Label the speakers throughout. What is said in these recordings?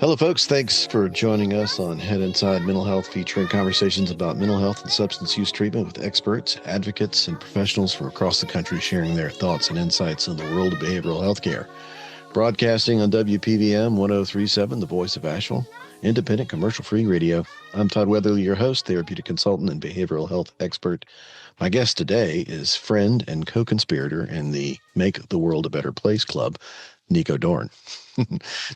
Speaker 1: Hello, folks. Thanks for joining us on Head Inside Mental Health, featuring conversations about mental health and substance use treatment with experts, advocates, and professionals from across the country sharing their thoughts and insights in the world of behavioral health care. Broadcasting on WPVM 1037, the voice of Asheville, independent commercial-free radio. I'm Todd Weatherly, your host, therapeutic consultant and behavioral health expert. My guest today is friend and co-conspirator in the Make the World a Better Place Club, Nico Dorn.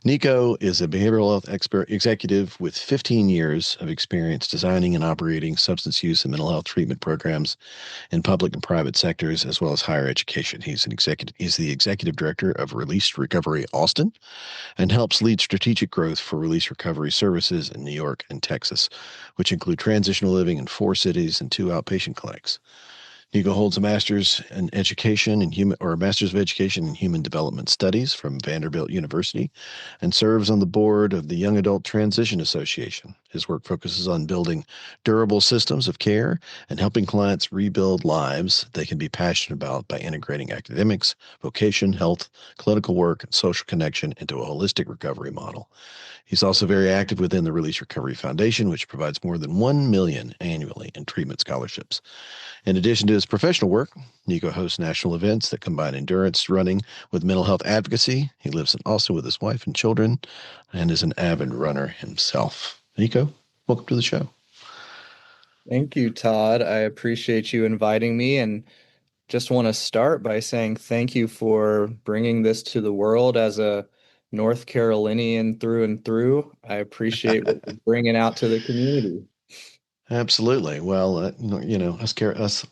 Speaker 1: Nico is a behavioral health expert executive with 15 years of experience designing and operating substance use and mental health treatment programs in public and private sectors, as well as higher education. He's the executive director of Release Recovery Austin and helps lead strategic growth for release recovery services in New York and Texas, which include transitional living in 4 cities and 2 outpatient clinics. Nico holds a master's in education and master's of education in human development studies from Vanderbilt University and serves on the board of the Young Adult Transition Association. His work focuses on building durable systems of care and helping clients rebuild lives they can be passionate about by integrating academics, vocation, health, clinical work, and social connection into a holistic recovery model. He's also very active within the Release Recovery Foundation, which provides more than $1 million annually in treatment scholarships. In addition to his professional work, Nico hosts national events that combine endurance running with mental health advocacy. He lives in Austin with his wife and children and is an avid runner himself. Nico, welcome to the show.
Speaker 2: Thank you, Todd. I appreciate you inviting me, and just want to start by saying thank you for bringing this to the world as a North Carolinian through and through. I appreciate what you're bringing out to the community.
Speaker 1: Absolutely. Well, us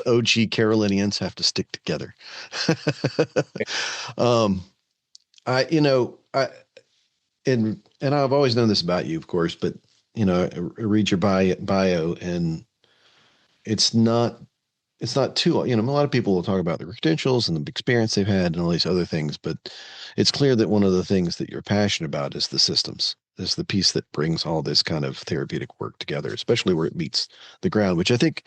Speaker 1: OG Carolinians have to stick together. um, I and I've always known this about you, of course, but I read your bio, and it's not too, a lot of people will talk about their credentials and the experience they've had and all these other things, but it's clear that one of the things that you're passionate about is the systems, is the piece that brings all this kind of therapeutic work together, especially where it meets the ground, which I think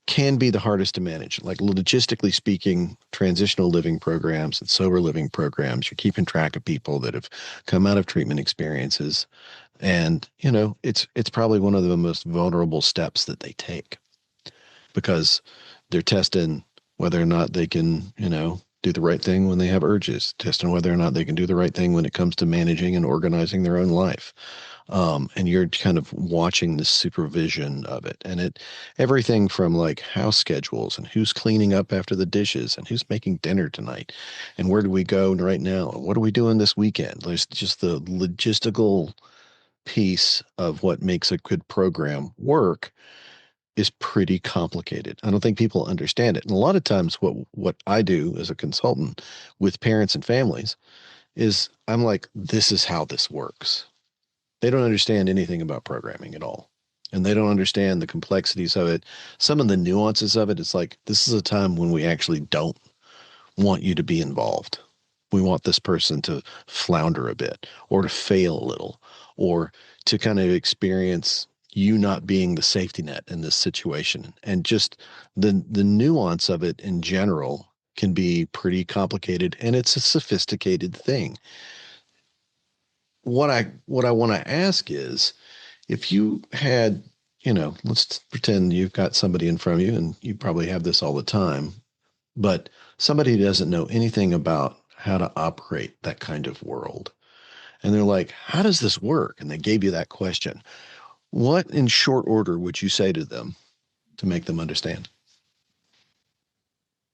Speaker 1: can be the hardest to manage. Like, logistically speaking, transitional living programs and sober living programs, you're keeping track of people that have come out of treatment experiences. And, it's probably one of the most vulnerable steps that they take, because they're testing whether or not they can, do the right thing when they have urges, testing whether or not they can do the right thing when it comes to managing and organizing their own life. And you're kind of watching the supervision of it, and everything from like house schedules and who's cleaning up after the dishes and who's making dinner tonight and where do we go right now and what are we doing this weekend. There's just the logistical piece of what makes a good program work is pretty complicated. I don't think people understand it. And a lot of times what I do as a consultant with parents and families is I'm like, this is how this works. They don't understand anything about programming at all. And they don't understand the complexities of it. Some of the nuances of it. It's like, this is a time when we actually don't want you to be involved. We want this person to flounder a bit or to fail a little or to kind of experience you not being the safety net in this situation. And just the nuance of it in general can be pretty complicated, and it's a sophisticated thing. What I want to ask is, if you had, let's pretend you've got somebody in front of you, and you probably have this all the time, but somebody doesn't know anything about how to operate that kind of world. And they're like, how does this work? And they gave you that question. What, in short order, would you say to them to make them understand?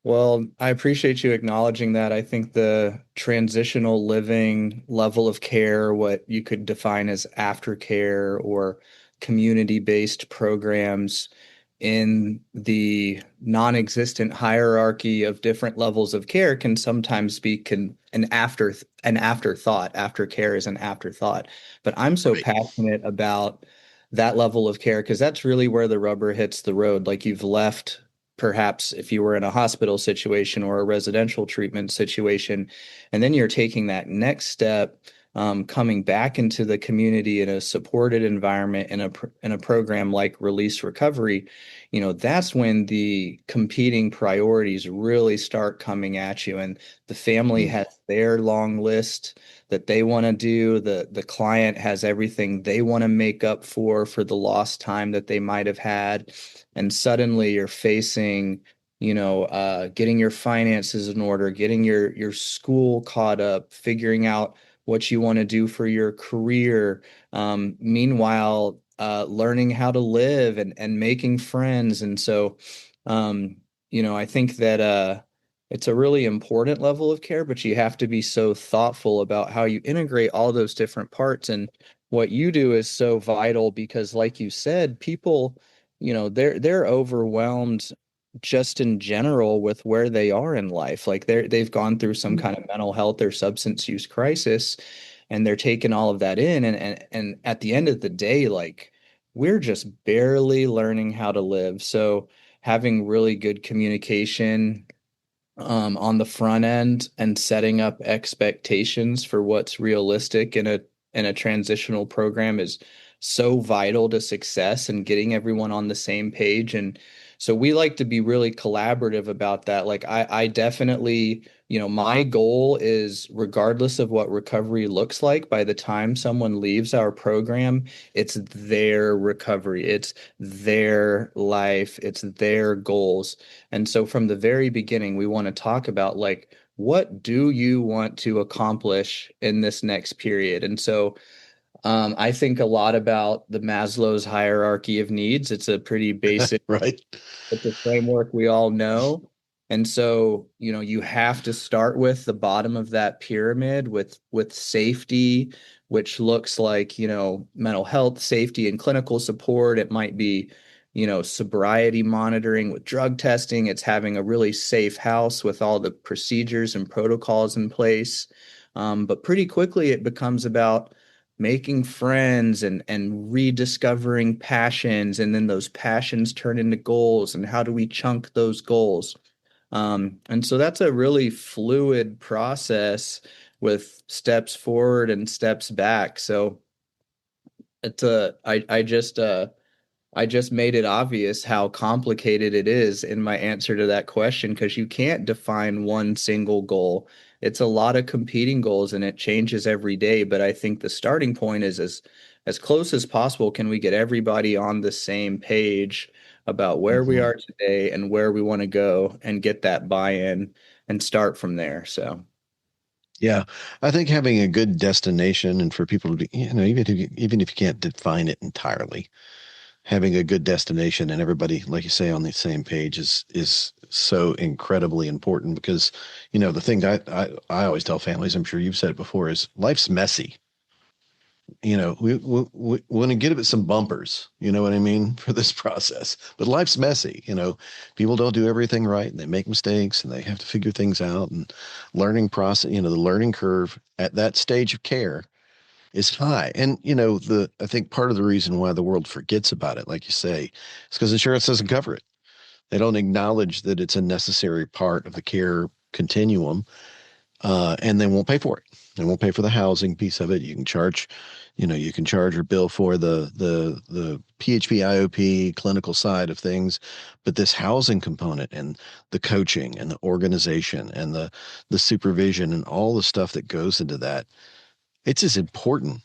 Speaker 2: Well, I appreciate you acknowledging that. I think the transitional living level of care, what you could define as aftercare or community-based programs in the non-existent hierarchy of different levels of care, can sometimes be an afterthought. Aftercare is an afterthought. But I'm so
Speaker 1: Right.
Speaker 2: passionate about that level of care because that's really where the rubber hits the road. Like, you've left, perhaps if you were in a hospital situation or a residential treatment situation, and then you're taking that next step coming back into the community in a supported environment in a program like Release Recovery, that's when the competing priorities really start coming at you. And the family
Speaker 1: Mm.
Speaker 2: has their long list that they want to do. The client has everything they want to make up for the lost time that they might have had. And suddenly you're facing getting your finances in order, getting your school caught up, figuring out what you want to do for your career. Meanwhile, learning how to live and making friends. And so, I think that it's a really important level of care, but you have to be so thoughtful about how you integrate all those different parts. And what you do is so vital because, like you said, people, they're overwhelmed just in general with where they are in life. Like they've gone through some kind of mental health or substance use crisis and they're taking all of that in and at the end of the day, like we're just barely learning how to live. So having really good communication on the front end and setting up expectations for what's realistic in a transitional program is so vital to success and getting everyone on the same page. And so we like to be really collaborative about that. Like I definitely, my goal is regardless of what recovery looks like, by the time someone leaves our program, it's their recovery, it's their life, it's their goals. And so from the very beginning, we want to talk about like, what do you want to accomplish in this next period? And so I think a lot about the Maslow's hierarchy of needs. It's a pretty basic,
Speaker 1: Right.
Speaker 2: it's a framework we all know. And so, you have to start with the bottom of that pyramid with safety, which looks like, mental health, safety, and clinical support. It might be, sobriety monitoring with drug testing. It's having a really safe house with all the procedures and protocols in place. But pretty quickly, it becomes about making friends and rediscovering passions, and then those passions turn into goals, and how do we chunk those goals? And so that's a really fluid process with steps forward and steps back. So it's a I just made it obvious how complicated it is in my answer to that question because you can't define one single goal. It's a lot of competing goals and it changes every day. But I think the starting point is as close as possible. Can we get everybody on the same page about where we
Speaker 1: Hmm.
Speaker 2: are today and where we want to go and get that buy-in and start from there? So,
Speaker 1: Yeah, I think having a good destination and for people to be, even if you can't define it entirely, having a good destination and everybody, like you say, on the same page is so incredibly important because, the thing I always tell families, I'm sure you've said it before, is life's messy. We want to get it some bumpers, you know what I mean, for this process. But life's messy, people don't do everything right and they make mistakes and they have to figure things out and learning process, the learning curve at that stage of care is high. And, I think part of the reason why the world forgets about it, like you say, is because insurance doesn't cover it. They don't acknowledge that it's a necessary part of the care continuum, and they won't pay for it. They won't pay for the housing piece of it. You can charge or bill for the PHP IOP clinical side of things, but this housing component and the coaching and the organization and the supervision and all the stuff that goes into that, it's as important,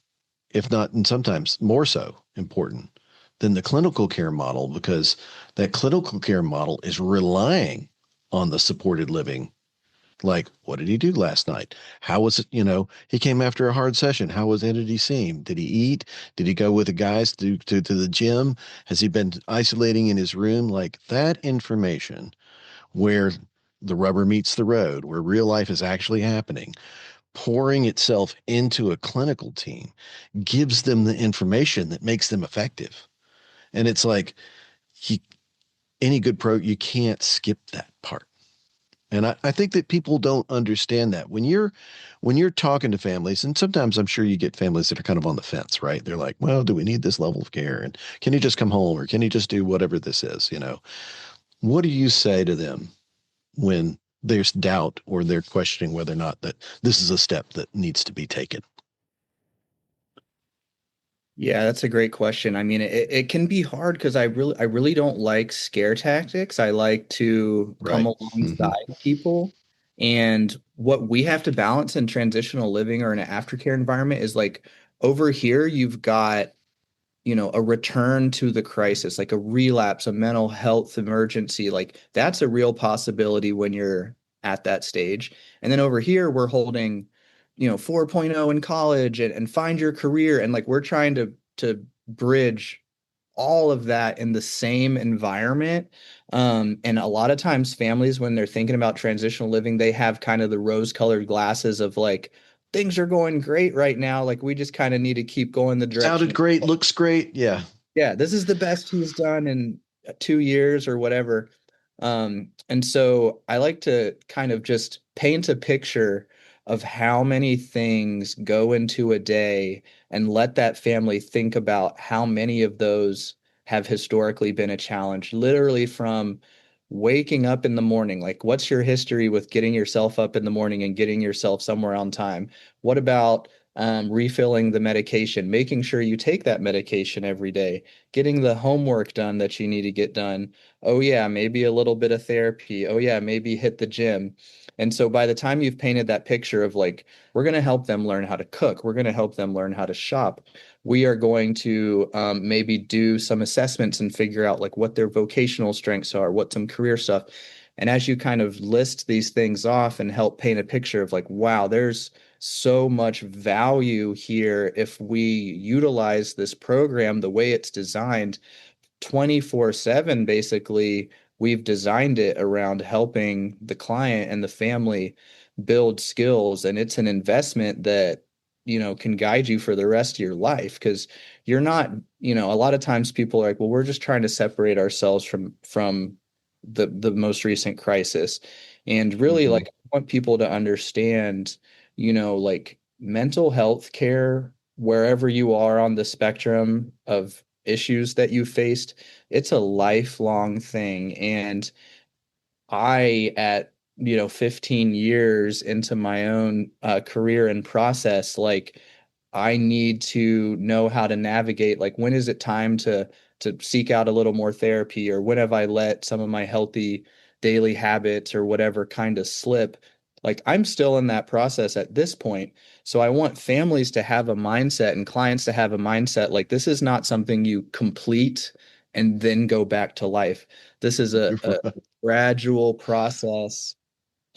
Speaker 1: if not, and sometimes more so important than the clinical care model, because that clinical care model is relying on the supported living. Like, what did he do last night? How was it? He came after a hard session. Did he seem? Did he eat? Did he go with the guys to the gym? Has he been isolating in his room? Like that information where the rubber meets the road, where real life is actually happening, pouring itself into a clinical team gives them the information that makes them effective. And it's like, you, any good you can't skip that part. And I think that people don't understand that when you're talking to families, and sometimes I'm sure you get families that are kind of on the fence, right? They're like, well, do we need this level of care? And can you just come home or can you just do whatever this is? What do you say to them when there's doubt or they're questioning whether or not that this is a step that needs to be taken?
Speaker 2: Yeah, that's a great question. I mean, it can be hard because I really don't like scare tactics. I like to come
Speaker 1: Right. Hmm.
Speaker 2: alongside people. And what we have to balance in transitional living or in an aftercare environment is like over here, you've got a return to the crisis, like a relapse, a mental health emergency, like that's a real possibility when you're at that stage. And then over here, we're holding, 4.0 in college and find your career. And like we're trying to bridge all of that in the same environment. And a lot of times families, when they're thinking about transitional living, they have kind of the rose-colored glasses of like, things are going great right now. Like we just kind of need to keep going the
Speaker 1: Sounded
Speaker 2: direction.
Speaker 1: great, looks great. Yeah.
Speaker 2: Yeah, this is the best he's done in 2 years or whatever. And so I like to kind of just paint a picture of how many things go into a day and let that family think about how many of those have historically been a challenge, literally from waking up in the morning. Like, what's your history with getting yourself up in the morning and getting yourself somewhere on time? What about refilling the medication, making sure you take that medication every day, getting the homework done that you need to get done? Oh, yeah, maybe a little bit of therapy. Oh, yeah, maybe hit the gym. And so by the time you've painted that picture of like, we're going to help them learn how to cook, we're going to help them learn how to shop. We are going to maybe do some assessments and figure out like what their vocational strengths are, what some career stuff. And as you kind of list these things off and help paint a picture of like, wow, there's so much value here if we utilize this program the way it's designed 24/7. Basically, we've designed it around helping the client and the family build skills, and it's an investment that can guide you for the rest of your life because you're not, a lot of times people are like, well, we're just trying to separate ourselves from the most recent crisis. And really,
Speaker 1: Hmm.
Speaker 2: like, I want people to understand, like mental health care wherever you are on the spectrum of issues that you faced, it's a lifelong thing. And I, at 15 years into my own career and process, like I need to know how to navigate, like when is it time to seek out a little more therapy, or when have I let some of my healthy daily habits or whatever kind of slip? Like I'm still in that process at this point. So I want families to have a mindset and clients to have a mindset like this is not something you complete and then go back to life. This is a gradual process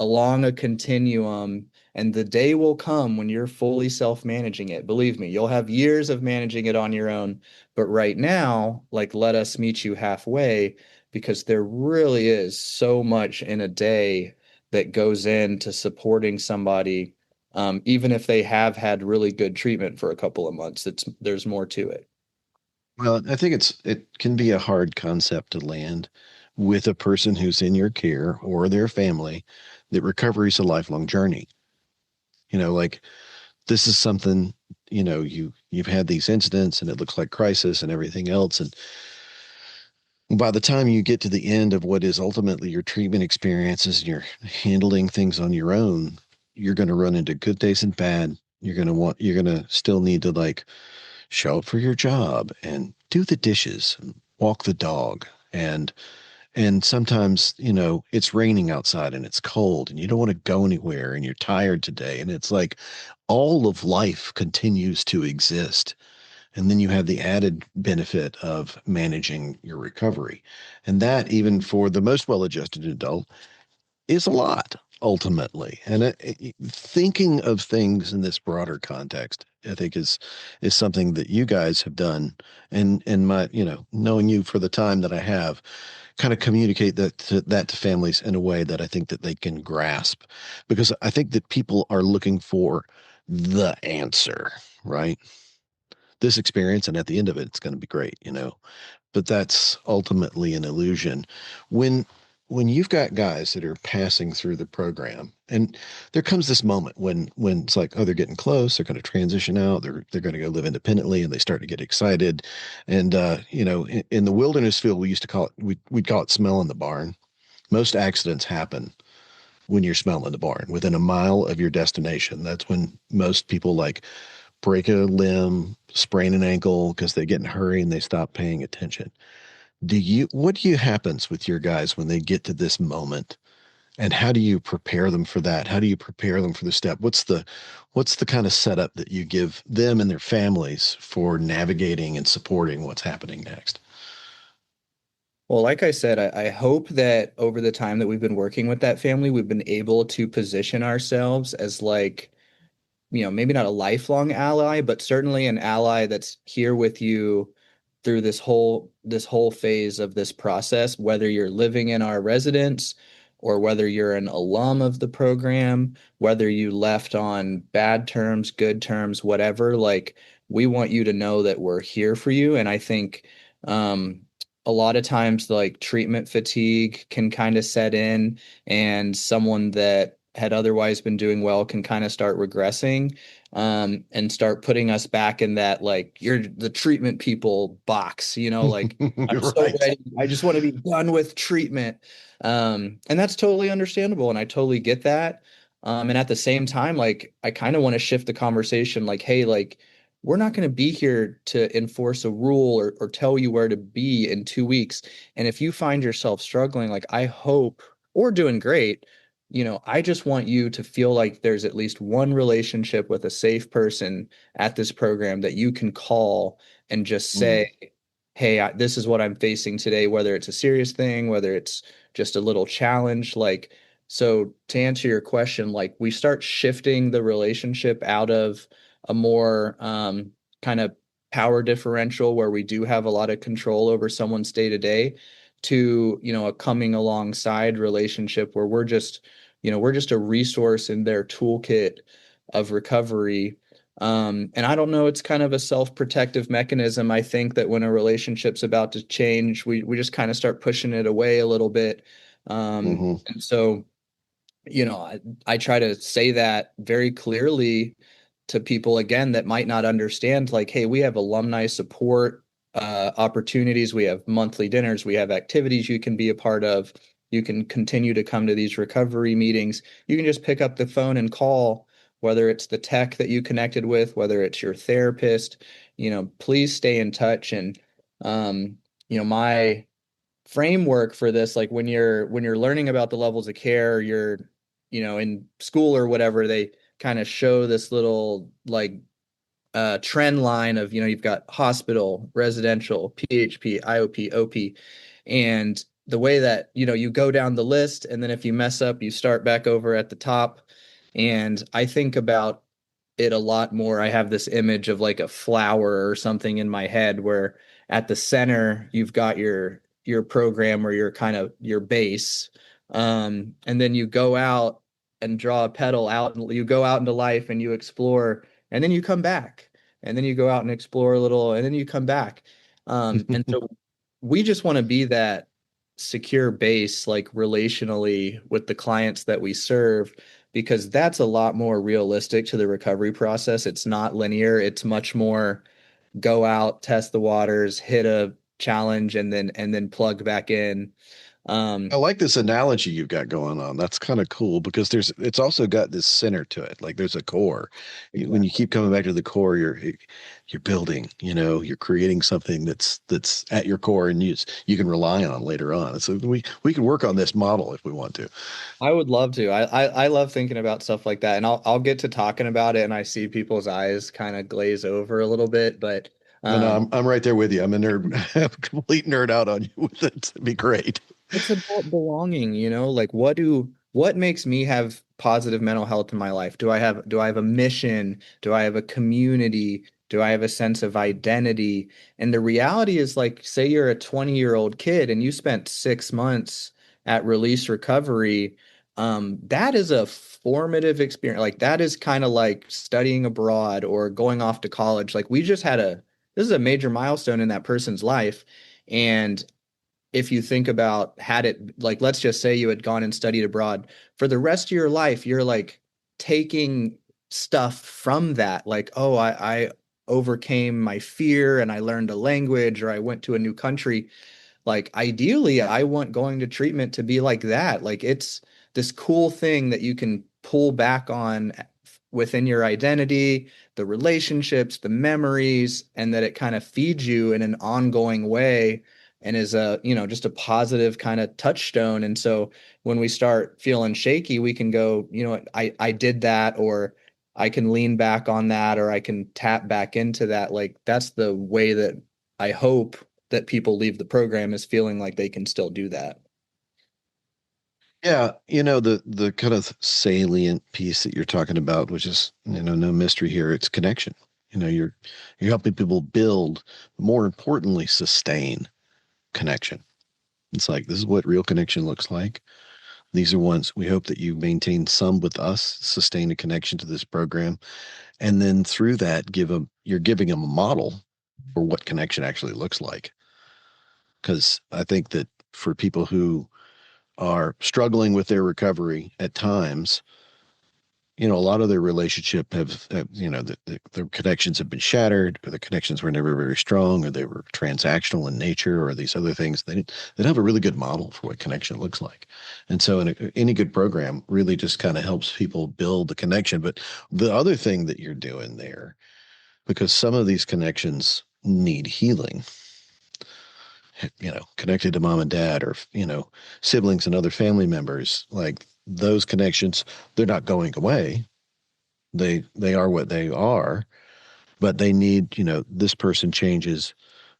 Speaker 2: along a continuum, and the day will come when you're fully self-managing it. Believe me, you'll have years of managing it on your own, but right now, like let us meet you halfway because there really is so much in a day that goes into supporting somebody. Even if they have had really good treatment for a couple of months, there's more to it.
Speaker 1: Well, I think it can be a hard concept to land with a person who's in your care or their family that recovery is a lifelong journey. Like this is something, you've had these incidents and it looks like crisis and everything else. And by the time you get to the end of what is ultimately your treatment experiences and you're handling things on your own, you're going to run into good days and bad. You're going to still need to like show up for your job and do the dishes and walk the dog. And sometimes, it's raining outside and it's cold and you don't want to go anywhere and you're tired today. And it's like all of life continues to exist. And then you have the added benefit of managing your recovery. And that, even for the most well adjusted adult, is a lot ultimately. And thinking of things in this broader context, I think is something that you guys have done. And my, knowing you for the time that I have, kind of communicate that to families in a way that I think that they can grasp, because I think that people are looking for the answer, right? This experience, and at the end of it, it's going to be great. But that's ultimately an illusion. When when you've got guys that are passing through the program, and there comes this moment when it's like, oh, they're getting close, they're going to transition out, they're going to go live independently, and they start to get excited. And in the wilderness field, we used to call it we'd call it smell in the barn. Most accidents happen when you're smelling the barn within a mile of your destination. That's when most people like break a limb, sprain an ankle because they get in a hurry and they stop paying attention. What do you happens with your guys when they get to this moment? And how do you prepare them for that? How do you prepare them for the step? What's the kind of setup that you give them and their families for navigating and supporting what's happening next?
Speaker 2: Well, like I said, I hope that over the time that we've been working with that family, we've been able to position ourselves as like, maybe not a lifelong ally, but certainly an ally that's here with you through this whole phase of this process, whether you're living in our residence or whether you're an alum of the program, whether you left on bad terms, good terms, whatever, like we want you to know that we're here for you. And I think um a lot of times like treatment fatigue can kind of set in, and someone that had otherwise been doing well can kind of start regressing, and start putting us back in that like you're the treatment people box, like I'm so
Speaker 1: Right.
Speaker 2: ready. I just want to be done with treatment. And that's totally understandable. And I totally get that. And at the same time, like I kind of want to shift the conversation like, hey, like we're not going to be here to enforce a rule or tell you where to be in 2 weeks. And if you find yourself struggling, like I hope or doing great, I just want you to feel like there's at least one relationship with a safe person at this program that you can call and just
Speaker 1: Mm.
Speaker 2: say, hey, this is what I'm facing today, whether it's a serious thing, whether it's just a little challenge. Like, so to answer your question, like we start shifting the relationship out of a more kind of power differential where we do have a lot of control over someone's day to day to, a coming alongside relationship where we're just a resource in their toolkit of recovery. And I don't know, it's kind of a self-protective mechanism. I think that when a relationship's about to change, we just kind of start pushing it away a little bit.
Speaker 1: Hmm.
Speaker 2: And so, I try to say that very clearly to people again that might not understand, like, hey, we have alumni support opportunities, we have monthly dinners, we have activities you can be a part of. You can continue to come to these recovery meetings. You can just pick up the phone and call, whether it's the tech that you connected with, whether it's your therapist, please stay in touch. And my framework for this, like when you're learning about the levels of care, you're in school or whatever, they kind of show this little like trend line of, you've got hospital, residential, PHP, IOP, OP. And the way that, you go down the list, and then if you mess up, you start back over at the top. And I think about it a lot more. I have this image of like a flower or something in my head where at the center you've got your program or your kind of your base. And then you go out and draw a petal out, and you go out into life and you explore, and then you come back, and then you go out and explore a little, and then you come back. And so we just want to be that secure base, like relationally with the clients that we serve, because that's a lot more realistic to the recovery process. It's not linear. It's much more go out, test the waters, hit a challenge, and then plug back in.
Speaker 1: I
Speaker 2: Um,
Speaker 1: like this analogy you've got going on. That's kind of cool because it's also got this center to it. Like there's a core. When you
Speaker 2: exactly.
Speaker 1: keep coming back to the core, you're building, you're creating something that's at your core and you can rely on later on. So we can work on this model if we want to.
Speaker 2: I would love to. I love thinking about stuff like that, and I'll get to talking about it, and I see people's eyes kind of glaze over a little bit, but
Speaker 1: No, no,
Speaker 2: um,
Speaker 1: I'm right there with you. I'm a nerd, I'm a complete nerd out on you with it. It'd be great.
Speaker 2: it's about belonging, like what makes me have positive mental health in my life? Do I have a mission? Do I have a community? Do I have a sense of identity? And the reality is like, say you're a 20-year-old kid and you spent 6 months at release recovery, that is a formative experience. Like that is kind of like studying abroad or going off to college. Like this is a major milestone in that person's life. And if you think about had it like let's just say you had gone and studied abroad for the rest of your life, you're like taking stuff from that, like, oh, I overcame my fear and I learned a language or I went to a new country. Like ideally I want going to treatment to be like that. Like it's this cool thing that you can pull back on within your identity, the relationships, the memories, and that it kind of feeds you in an ongoing way and is a, just a positive kind of touchstone. And so when we start feeling shaky, we can go, I did that, or I can lean back on that, or I can tap back into that. Like that's the way that I hope that people leave the program, is feeling like they can still do that.
Speaker 1: Yeah, the kind of salient piece that you're talking about, which is, no mystery here, it's connection. You're helping people build, more importantly, sustain connection. It's like this is what real connection looks like. These are ones we hope that you maintain some with us, sustain a connection to this program, and then through that you're giving them a model for what connection actually looks like. Because I think that for people who are struggling with their recovery at times, a lot of their relationship have their connections have been shattered, or the connections were never very strong, or they were transactional in nature, or these other things. They don't have a really good model for what connection looks like. And so any good program really just kind of helps people build the connection. But the other thing that you're doing there, because some of these connections need healing, connected to mom and dad, or, siblings and other family members, like those connections, they're not going away. They are what they are, but they need, this person changes,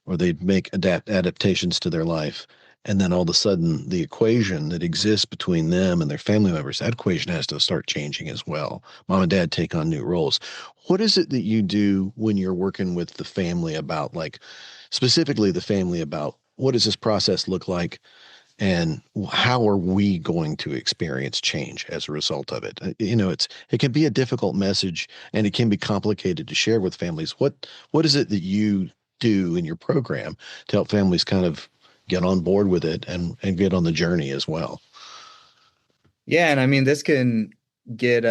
Speaker 1: or they make adaptations to their life. And then all of a sudden, the equation that exists between them and their family members, that equation has to start changing as well. Mom and dad take on new roles. What is it that you do when you're working with the family about, like, specifically the family about what does this process look like? And how are we going to experience change as a result of it? It can be a difficult message, and it can be complicated to share with families. What is it that you do in your program to help families kind of get on board with it and get on the journey as well?
Speaker 2: Yeah, and I mean this can get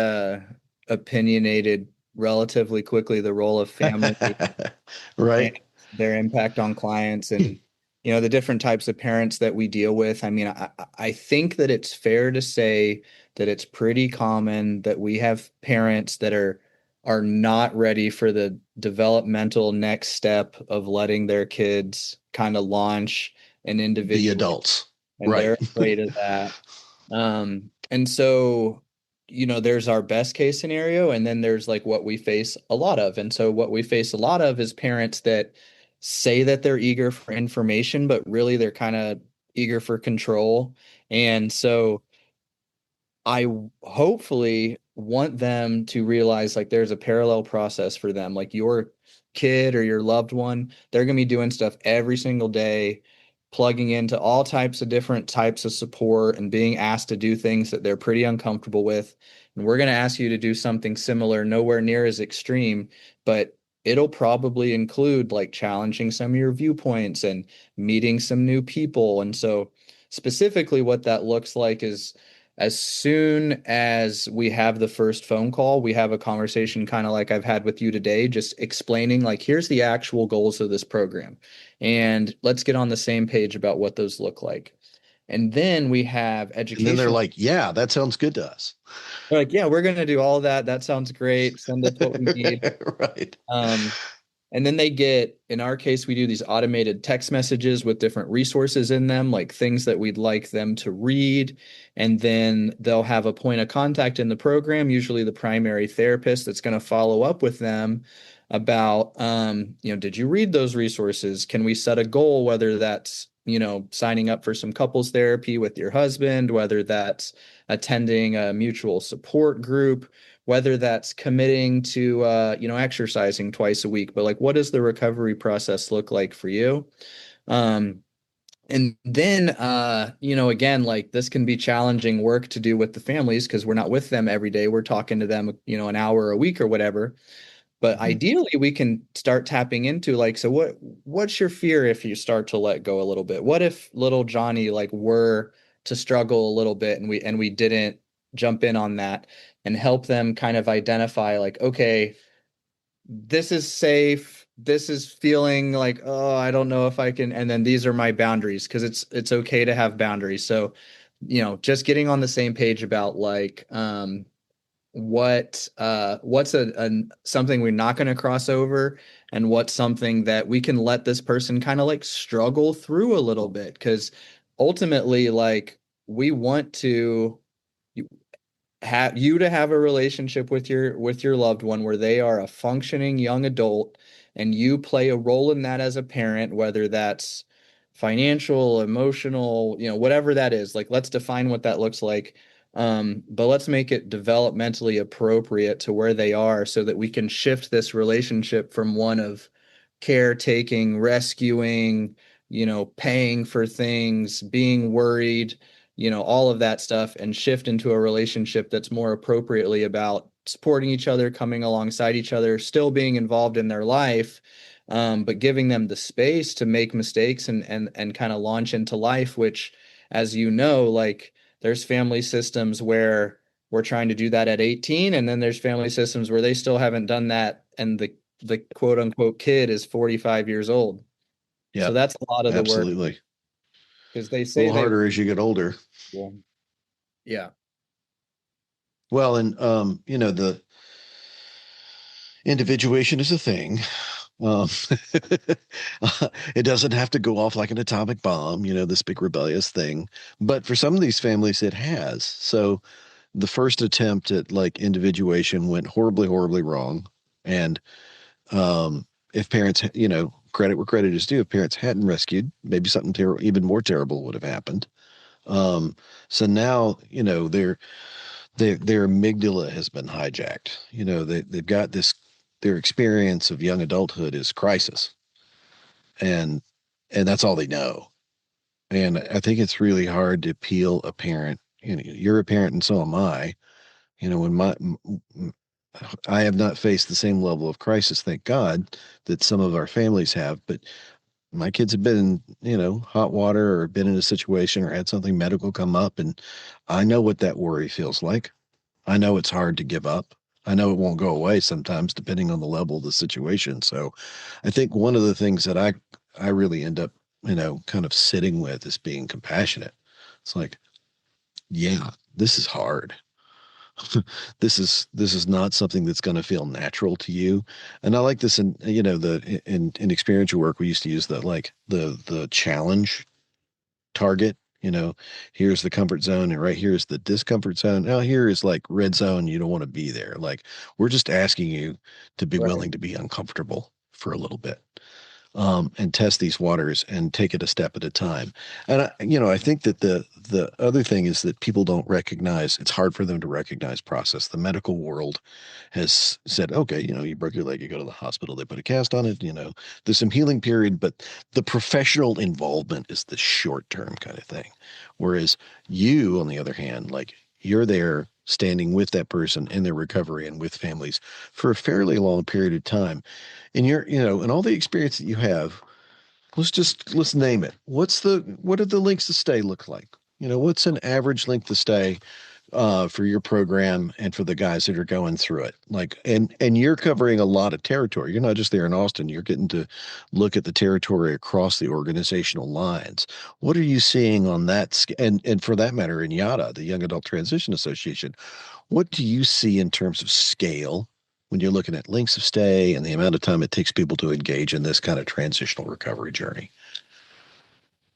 Speaker 2: opinionated relatively quickly, the role of family and
Speaker 1: Right?
Speaker 2: their impact on clients, and the different types of parents that we deal with. I mean, I think that it's fair to say that it's pretty common that we have parents that are not ready for the developmental next step of letting their kids kind of launch an
Speaker 1: Be
Speaker 2: individual,
Speaker 1: adults.
Speaker 2: and
Speaker 1: Right.
Speaker 2: they're afraid of that. And so, there's our best case scenario, and then there's like what we face a lot of. And so what we face a lot of is parents that say that they're eager for information, but really they're kind of eager for control. And so hopefully want them to realize like there's a parallel process for them. Like your kid or your loved one, they're going to be doing stuff every single day, plugging into all types of different types of support and being asked to do things that they're pretty uncomfortable with. And we're going to ask you to do something similar, nowhere near as extreme, but it'll probably include like challenging some of your viewpoints and meeting some new people. And so specifically what that looks like is as soon as we have the first phone call, we have a conversation kind of like I've had with you today, just explaining like, here's the actual goals of this program. And let's get on the same page about what those look like. And then we have
Speaker 1: And then they're
Speaker 2: education.
Speaker 1: like, yeah, that sounds good to us.
Speaker 2: They're like, yeah, we're going to do all of that. That sounds great. Send us what we need.
Speaker 1: Right.
Speaker 2: Um, and then they get, in our case, we do these automated text messages with different resources in them, like things that we'd like them to read. And then they'll have a point of contact in the program, usually the primary therapist that's going to follow up with them about, did you read those resources? Can we set a goal, whether that's, signing up for some couples therapy with your husband, whether that's attending a mutual support group, whether that's committing to exercising twice a week, but like what does the recovery process look like for you? um and then again, like this can be challenging work to do with the families because we're not with them every day, we're talking to them an hour a week or whatever. But
Speaker 1: Mhm.
Speaker 2: ideally we can start tapping into like, so what's your fear if you start to let go a little bit? What if little Johnny like were to struggle a little bit and we didn't jump in on that, and help them kind of identify like, okay, this is safe. This is feeling like, oh, I don't know if I can, and then these are my boundaries, because it's okay to have boundaries. So, just getting on the same page about like what's a something we're not going to cross over, and what's something that we can let this person kind of like struggle through a little bit, because ultimately, like, we want to have you to have a relationship with your loved one where they are a functioning young adult, and you play a role in that as a parent, whether that's financial, emotional, whatever that is. Like, let's define what that looks like. But let's make it developmentally appropriate to where they are, so that we can shift this relationship from one of caretaking, rescuing, paying for things, being worried, all of that stuff, and shift into a relationship that's more appropriately about supporting each other, coming alongside each other, still being involved in their life, but giving them the space to make mistakes and kind of launch into life, which, as you know, like, there's family systems where we're trying to do that at 18, and then there's family systems where they still haven't done that, and the quote unquote kid is 45 years old. So
Speaker 1: Yep,
Speaker 2: that's a lot of the work,
Speaker 1: absolutely.
Speaker 2: because they
Speaker 1: A
Speaker 2: say
Speaker 1: little
Speaker 2: they
Speaker 1: harder as you get older.
Speaker 2: will. Yeah.
Speaker 1: Well, and the individuation is a thing. Um, it doesn't have to go off like an atomic bomb, this big rebellious thing. But for some of these families, it has. So the first attempt at like individuation went horribly, horribly wrong. And if parents, credit where credit is due, if parents hadn't rescued, maybe something even more terrible would have happened. Um, so now, their amygdala has been hijacked. They've got this, their experience of young adulthood is crisis, and that's all they know. And I think it's really hard to peel a parent. You're a parent, and so am I. When I have not faced the same level of crisis, thank God, that some of our families have, but my kids have been in, hot water or been in a situation or had something medical come up, and I know what that worry feels like. I know it's hard to give up. I know it won't go away sometimes, depending on the level of the situation. So I think one of the things that I really end up, kind of sitting with is being compassionate. It's like, yeah, this is hard. This is not something that's going to feel natural to you. And I like this in experiential work, we used to use the challenge target. Here's the comfort zone, and right here is the discomfort zone. Now here is like red zone. You don't want to be there. Like, we're just asking you to be
Speaker 2: Right.
Speaker 1: willing to be uncomfortable for a little bit, and test these waters and take it a step at a time. And I think that the other thing is that people don't recognize. It's hard for them to recognize process. The medical world has said, okay, you broke your leg, you go to the hospital, they put a cast on it. There's some healing period, but the professional involvement is the short term kind of thing. Whereas you, on the other hand, like, you're there standing with that person in their recovery and with families for a fairly long period of time. And and all the experience that you have, let's name it. What do the lengths of stay look like? What's an average length of stay for your program and for the guys that are going through it? Like, and you're covering a lot of territory. You're not just there in Austin. You're getting to look at the territory across the organizational lines. What are you seeing on that? And for that matter, in YADA, the Young Adult Transition Association, what do you see in terms of scale when you're looking at lengths of stay and the amount of time it takes people to engage in this kind of transitional recovery journey?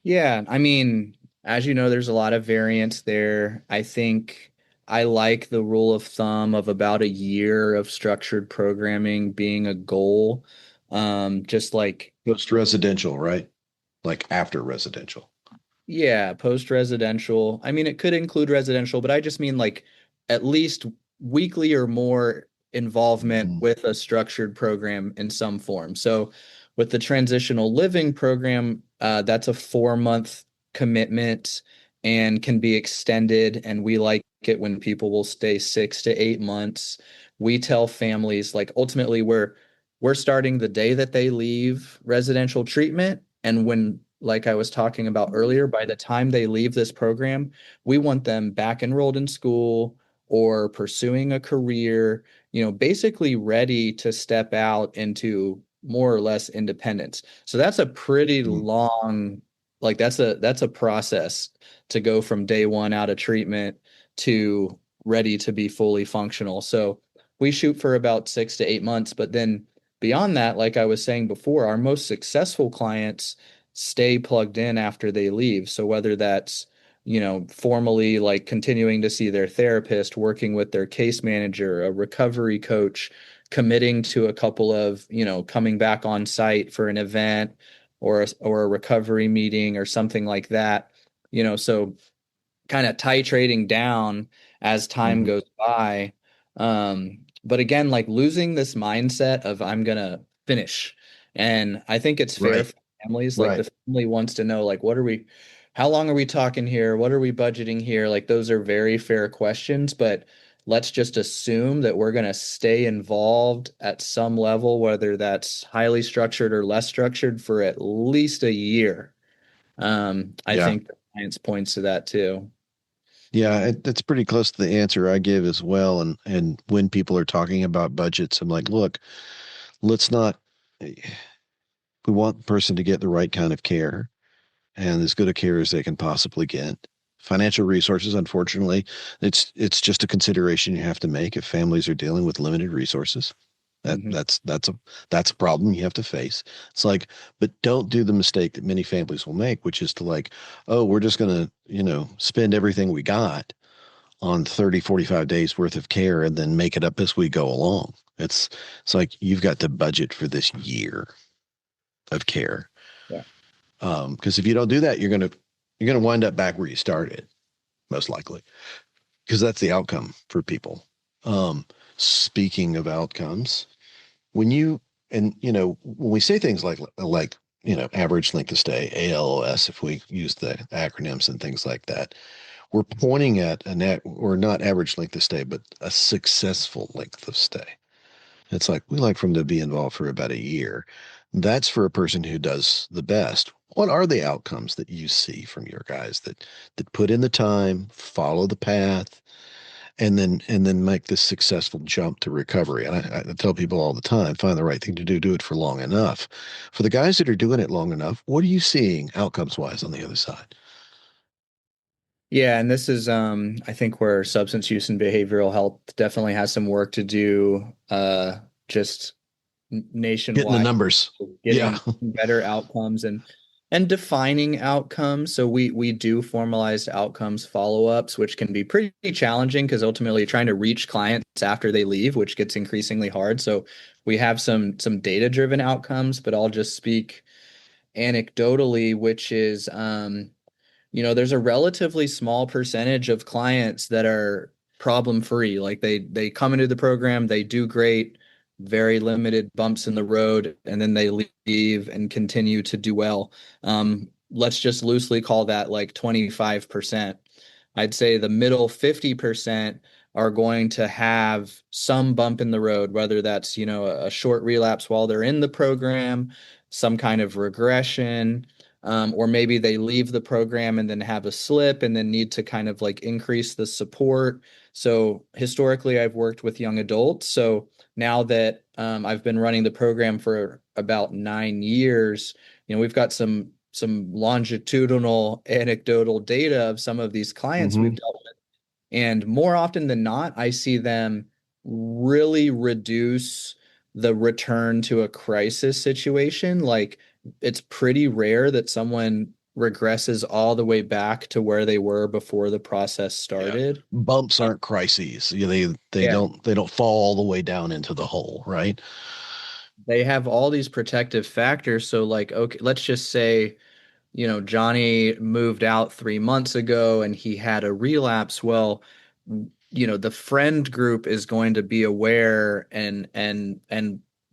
Speaker 2: Yeah, I mean, as you know, there's a lot of variance there. I think I like the rule of thumb of about a year of structured programming being a goal. Just like,
Speaker 1: Post residential, right? Like after residential.
Speaker 2: yeah, post-residential. I mean, it could include residential, but I just mean like at least weekly or more involvement
Speaker 1: Mhm.
Speaker 2: with a structured program in some form. So with the transitional living program, that's a 4-month commitment and can be extended. And we like it when people will stay 6 to 8 months. We tell families, like, ultimately we're starting the day that they leave residential treatment. And when, like I was talking about earlier, by the time they leave this program, we want them back enrolled in school or pursuing a career, basically ready to step out into more or less independence. So that's a pretty
Speaker 1: Mhm.
Speaker 2: long, like, that's a process to go from day one out of treatment to ready to be fully functional. So we shoot for about 6 to 8 months, but then beyond that, like I was saying before, our most successful clients stay plugged in after they leave. So whether that's, formally like continuing to see their therapist, working with their case manager, a recovery coach, committing to a couple of, coming back on site for an event or a recovery meeting or something like that. So kind of titrating down as time
Speaker 1: Hmm.
Speaker 2: goes by. But again, like losing this mindset of I'm gonna finish. And I think it's fair
Speaker 1: Right.
Speaker 2: for families. Like
Speaker 1: Right.
Speaker 2: the family wants to know, like, how long are we talking here? What are we budgeting here? Like those are very fair questions, but let's just assume that we're gonna stay involved at some level, whether that's highly structured or less structured, for at least a year. I
Speaker 1: Yeah.
Speaker 2: think the science points to that too.
Speaker 1: Yeah, that's pretty close to the answer I give as well. And when people are talking about budgets, I'm like, look, let's not. We want the person to get the right kind of care and as good a care as they can possibly get. Financial resources, unfortunately, it's just a consideration you have to make if families are dealing with limited resources. That
Speaker 2: Mhm.
Speaker 1: that's a problem you have to face. It's like, but don't do the mistake that many families will make, which is to like, oh, we're just gonna, spend everything we got on 30, 45 days worth of care and then make it up as we go along. It's like you've got to budget for this year of care.
Speaker 2: Yeah.
Speaker 1: Because if you don't do that, you're gonna wind up back where you started, most likely, because that's the outcome for people. Um, Speaking of outcomes, when you and when we say things like average length of stay, ALOS, if we use the acronyms and things like that, we're pointing at a net or not average length of stay, but a successful length of stay. It's like we like for them to be involved for about a year. That's for a person who does the best. What are the outcomes that you see from your guys that put in the time, follow the path, and then make this successful jump to recovery? And I tell people all the time, find the right thing to do, do it for long enough. For the guys that are doing it long enough, what are you seeing outcomes wise on the other side?
Speaker 2: Yeah, and this is I think where substance use and behavioral health definitely has some work to do just
Speaker 1: Getting the
Speaker 2: nationwide,
Speaker 1: numbers. Yeah.
Speaker 2: getting better outcomes and defining outcomes. So we do formalized outcomes follow-ups, which can be pretty challenging because ultimately you're trying to reach clients after they leave, which gets increasingly hard. So we have some data-driven outcomes, but I'll just speak anecdotally, which is there's a relatively small percentage of clients that are problem free. Like they come into the program, they do great, very limited bumps in the road, and then they leave and continue to do well. Let's just loosely call that like 25%. I'd say the middle 50% are going to have some bump in the road, whether that's, a short relapse while they're in the program, some kind of regression, or maybe they leave the program and then have a slip and then need to kind of like increase the support. So historically, I've worked with young adults. So now that I've been running the program for about 9 years, we've got some longitudinal anecdotal data of some of these clients we've
Speaker 1: Hmm.
Speaker 2: dealt with. And more often than not, I see them really reduce the return to a crisis situation. Like it's pretty rare that someone regresses all the way back to where they were before the process
Speaker 1: Yeah.
Speaker 2: started.
Speaker 1: Bumps
Speaker 2: Uh,
Speaker 1: aren't crises. They
Speaker 2: yeah,
Speaker 1: don't fall all the way down into the hole, right?
Speaker 2: they have all these protective factors. So, like, okay, let's just say Johnny moved out 3 months ago and he had a relapse. Well, the friend group is going to be aware and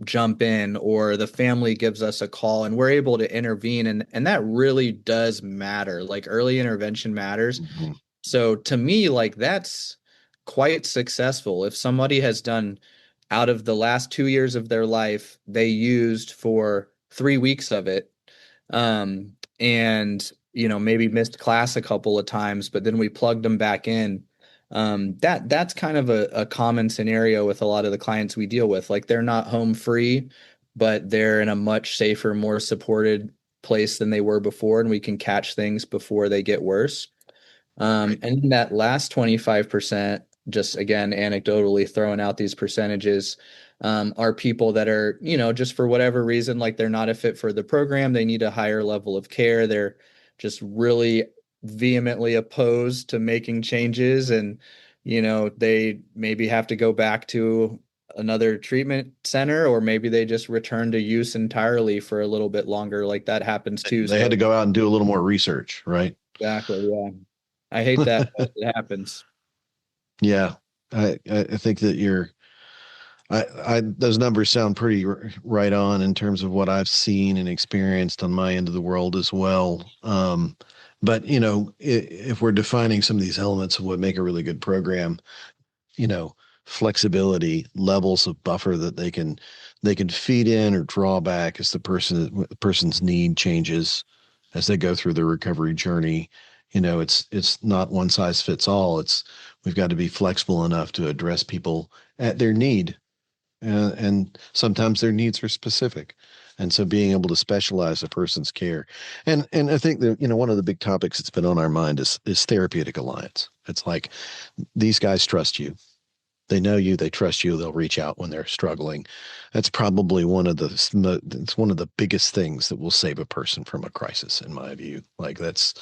Speaker 2: jump in, or the family gives us a call and we're able to intervene. And that really does matter. Like early intervention matters.
Speaker 1: Hmm.
Speaker 2: So to me, like that's quite successful. If somebody has done out of the last 2 years of their life, they used for 3 weeks of it, and maybe missed class a couple of times, but then we plugged them back in. That's kind of a common scenario with a lot of the clients we deal with. Like they're not home free, but they're in a much safer, more supported place than they were before, and we can catch things before they get worse.
Speaker 1: Right.
Speaker 2: And in that last 25%, just again, anecdotally throwing out these percentages, are people that are, just for whatever reason, like they're not a fit for the program. They need a higher level of care. They're just really vehemently opposed to making changes. And, they maybe have to go back to another treatment center, or maybe they just return to use entirely for a little bit longer. Like that happens too.
Speaker 1: They had
Speaker 2: So
Speaker 1: to go out and do a little more research, right?
Speaker 2: exactly, yeah. I hate that, but it happens.
Speaker 1: Yeah. I think that those numbers sound pretty right on in terms of what I've seen and experienced on my end of the world as well. But if we're defining some of these elements of what make a really good program, you know, flexibility, levels of buffer that they can feed in or draw back as the person's need changes as they go through their recovery journey. It's not one size fits all. We've got to be flexible enough to address people at their need, and sometimes their needs are specific, and so being able to specialize a person's care. And I think that one of the big topics that's been on our mind is therapeutic alliance. It's like these guys trust you, they know you, they trust you, they'll reach out when they're struggling. That's probably it's one of the biggest things that will save a person from a crisis, in my view. Like that's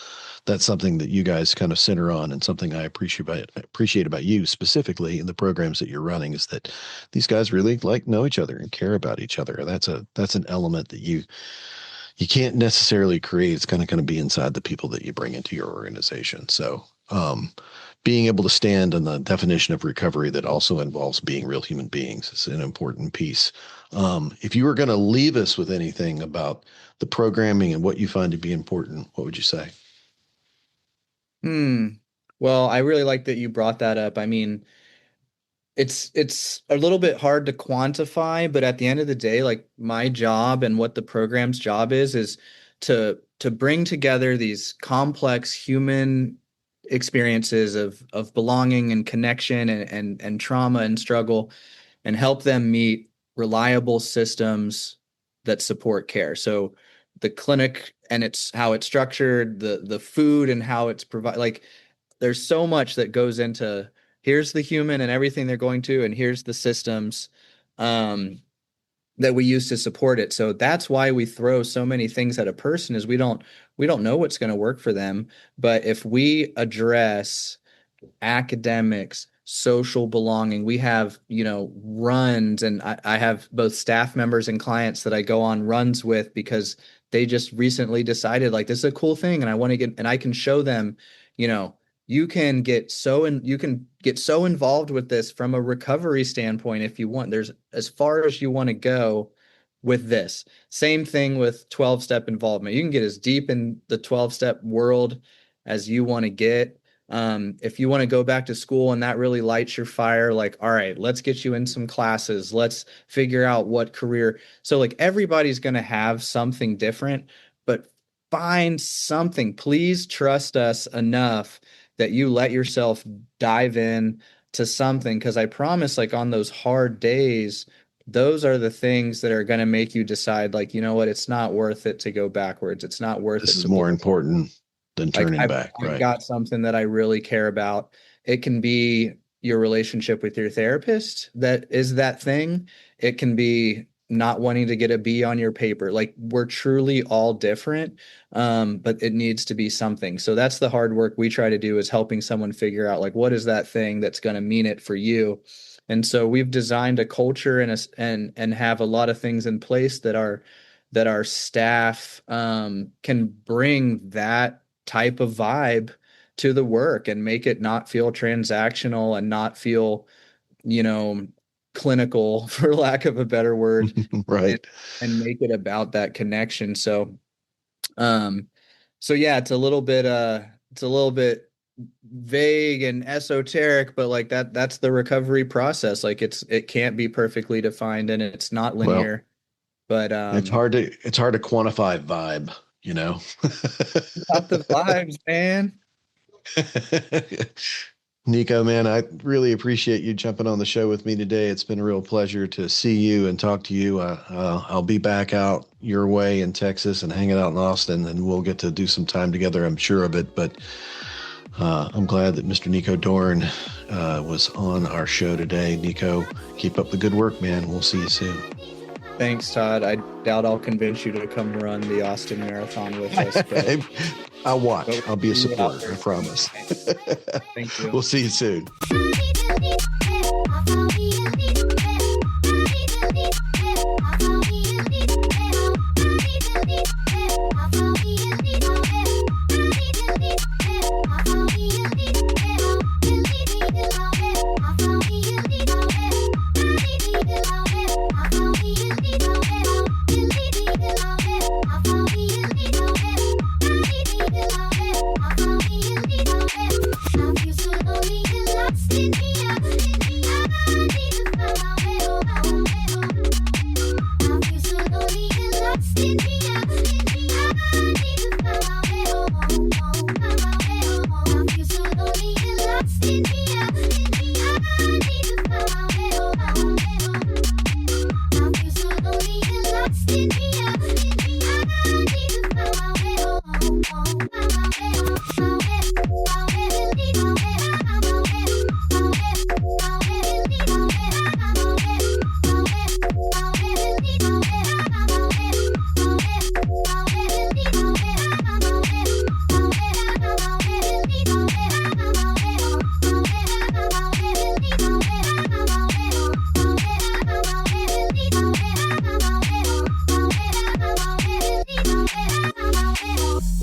Speaker 1: something that you guys kind of center on, and something I appreciate about you specifically in the programs that you're running, is that these guys really know each other and care about each other. That's an element that you can't necessarily create. It's kind of going to be inside the people that you bring into your organization. So, being able to stand on the definition of recovery that also involves being real human beings is an important piece. If you were going to leave us with anything about the programming and what you find to be important, what would you say?
Speaker 2: Hmm. Well, I really like that you brought that up. I mean, it's a little bit hard to quantify, but at the end of the day, like my job and what the program's job is to bring together these complex human experiences of belonging and connection and trauma and struggle, and help them meet reliable systems that support care. So the clinic and it's how it's structured, the food and how it's provided, like there's so much that goes into here's the human and everything they're going to, and here's the systems um, that we use to support it. So that's why we throw so many things at a person, is we don't know what's going to work for them. But if we address academics, social belonging. We have, runs, and I have both staff members and clients that I go on runs with because they just recently decided like this is a cool thing and I want to get, and I can show them, you know, you can get so involved with this from a recovery standpoint if you want. There's as far as you want to go with this. Same thing with 12-step involvement. You can get as deep in the 12-step world as you want to get. If you want to go back to school and that really lights your fire, like, all right, let's get you in some classes. Let's figure out what career. So, like, everybody's going to have something different, but find something. Please trust us enough that you let yourself dive in to something. Because I promise, like, on those hard days, those are the things that are going to make you decide, like, you know what, it's not worth it to go backwards. It's not worth
Speaker 1: This
Speaker 2: it
Speaker 1: is
Speaker 2: to
Speaker 1: more important than
Speaker 2: like
Speaker 1: turning back,
Speaker 2: I've
Speaker 1: right?
Speaker 2: got something that I really care about. It can be your relationship with your therapist that is that thing. It can be not wanting to get a B on your paper. Like we're truly all different, but it needs to be something. So that's the hard work we try to do, is helping someone figure out like what is that thing that's going to mean it for you. And so we've designed a culture and have a lot of things in place that our staff can bring that type of vibe to the work and make it not feel transactional and not feel, you know, clinical for lack of a better word, and
Speaker 1: Right.
Speaker 2: make it about that connection. Um so yeah, it's a little bit vague and esoteric, but like that's the recovery process. Like it can't be perfectly defined and it's not
Speaker 1: Well,
Speaker 2: linear, but
Speaker 1: it's hard to quantify vibe, you know.
Speaker 2: about the vibes, man.
Speaker 1: Nico, man, I really appreciate you jumping on the show with me today. It's been a real pleasure to see you and talk to you. I'll be back out your way in Texas and hanging out in Austin, and we'll get to do some time together, I'm sure of it. But I'm glad that Mr. Nico Dorn was on our show today. Nico, keep up the good work, man. We'll see you soon.
Speaker 2: Thanks, Todd. I doubt I'll convince you to come run the Austin Marathon with us, but
Speaker 1: I'll watch. I'll be a supporter, I promise.
Speaker 2: Thank you.
Speaker 1: We'll see you soon.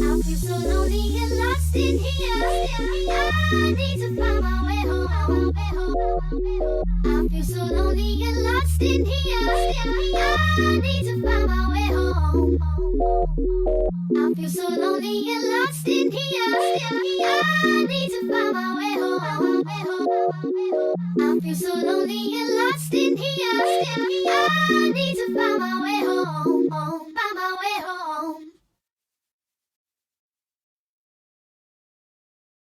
Speaker 3: I feel so lonely and lost in here. I need to find my way home. I feel so lonely and lost in here. I need to find my way home. I feel so lonely and lost in here. I need to find my way home.